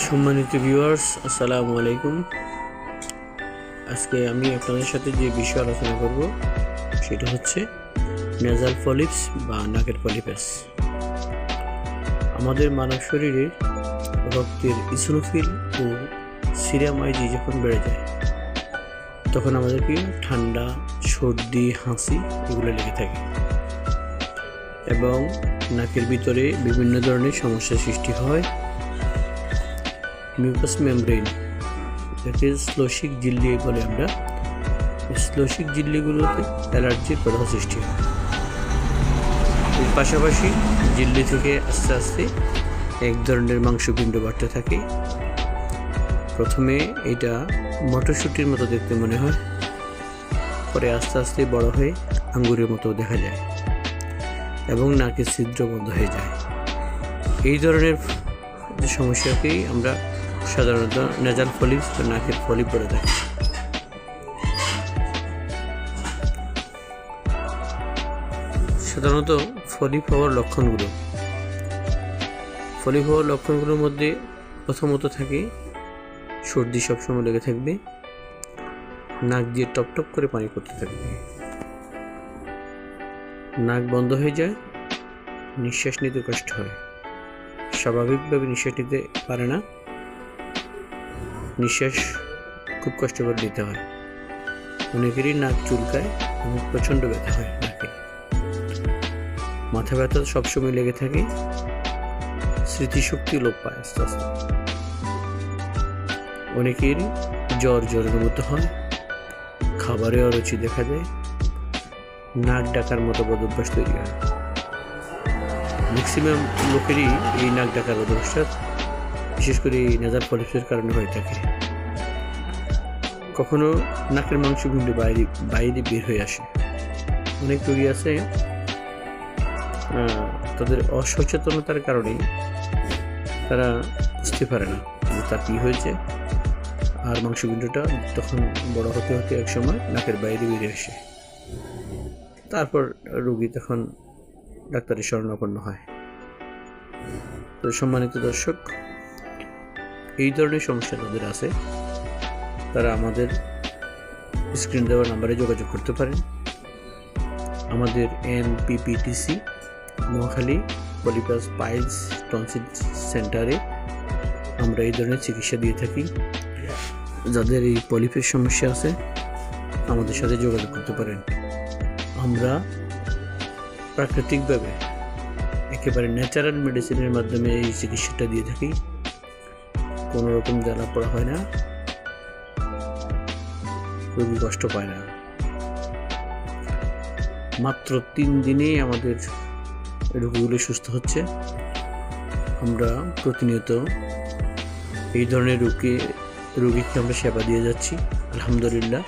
সম্মানিত ভিউয়ার্স, আসসালামু আলাইকুম। আজকে আমি আপনাদের সাথে যে বিষয় আলোচনা করব সেটা হচ্ছে নেজাল পলিপস বা নাকের পলিপাস। আমাদের মানব শরীরের রক্তের ইসোনোফিল ও সিরাম আইজি যখন বেড়ে যায় তখন আমাদেরকে ঠান্ডা, সর্দি, হাঁচি এগুলো লেগে থাকে এবং নাকের ভিতরে বিভিন্ন ধরনের সমস্যার সৃষ্টি হয়। মিউকাস মেমব্রেন, যাকে শ্লোষিক ঝিল্লি বলে আমরা, শ্লোষিক ঝিল্লিগুলোতে অ্যালার্জির প্রধান সৃষ্টি হয়। এর পাশাপাশি ঝিল্লি থেকে আস্তে আস্তে এক ধরনের মাংসপিণ্ড বাড়তে থাকে। প্রথমে এটা মটরশুঁটির মতো দেখতে মনে হয়, পরে আস্তে আস্তে বড় হয়ে আঙ্গুরের মতো দেখা যায় এবং নাকের ছিদ্র বন্ধ হয়ে যায়। এই ধরনের সমস্যাকেই আমরা সাধারণত নেজাল পলিপস বা নাকের পলিপ বলে থাকি। সাধারণত পলিপ হওয়ার লক্ষণগুলোর মধ্যে প্রথমত থাকে সর্দি, সবসময় লেগে থাকবে, নাক দিয়ে টপ টপ করে পানি পড়তে থাকবে, নাক বন্ধ হয়ে যায়, নিঃশ্বাস নিতে কষ্ট হয়, স্বাভাবিকভাবে নিঃশ্বাস নিতে পারে না, নিঃশ্বাস খুব কষ্ট করে নিতে হয়, অনেকেরই নাক চুলকায় এবং প্রচণ্ড ব্যথা হয় নাকে, মাথা ব্যথা সবসময় লেগে থাকে, স্মৃতিশক্তি লোপ পায় আস্তে আস্তে, অনেকেরই জ্বরের মতো হয়, খাবারে অরুচি দেখা দেয়, নাক ডাকার মতো বদভ্যাস তৈরি হয়। ম্যাক্সিমাম লোকেরই এই নাক ডাকার বদভ্যাস বিশেষ করে এই নেজাল পলিপসের কারণে হয়ে থাকে। কখনো নাকের মাংসপিণ্ড বাইরে বের হয়ে আসে। অনেক রোগী আছে তাদের অসচেতনতার কারণে তারা বুঝতে পারে না যে তার কী হয়েছে, আর মাংসপিণ্ডটা তখন বড় হতে হতে একসময় নাকের বাইরে বেরিয়ে আসে। তারপর রোগী তখন ডাক্তারের শরণাপন্ন হয়। তো সম্মানিত দর্শক, এই ধরনের সমস্যা যাদের আছে তারা আমাদের স্ক্রিন দেওয়া নাম্বারে যোগাযোগ করতে পারেন। আমাদের NPPTC Noakhali polypus piles tonsil সেন্টারে আমরা এই ধরনের চিকিৎসা দিয়ে থাকি। যাদের এই পলিপের সমস্যা আছে আমাদের সাথে যোগাযোগ করতে পারেন। আমরা প্রাকৃতিকভাবে একেবারে ন্যাচারাল মেডিসিনের মাধ্যমে এই চিকিৎসাটা দিয়ে থাকি। কোনো রকম জ্বালা পড়া হয় না, রোগী কষ্ট পায় না। মাত্র 3 দিনেই আমাদের রোগীগুলো সুস্থ হচ্ছে। আমরা প্রতিনিয়ত এই ধরনের রোগীকে আমরা সেবা দিয়ে যাচ্ছি। আলহামদুলিল্লাহ,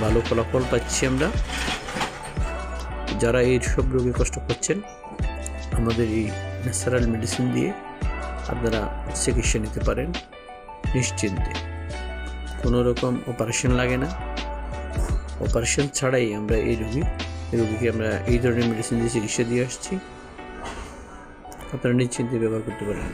ভালো ফলাফল পাচ্ছি আমরা। যারা এই সব রোগী কষ্ট করছেন, আমাদের এই ন্যাচারাল মেডিসিন দিয়ে আপনারা চিকিৎসা নিতে পারেন নিশ্চিন্তে। কোনো রকম অপারেশন লাগে না। অপারেশন ছাড়াই আমরা এই রোগীকে আমরা এই ধরনের মেডিসিন দিয়ে চিকিৎসা দিয়ে আসছি। আপনারা নিশ্চিন্তে ব্যবহার করতে পারেন।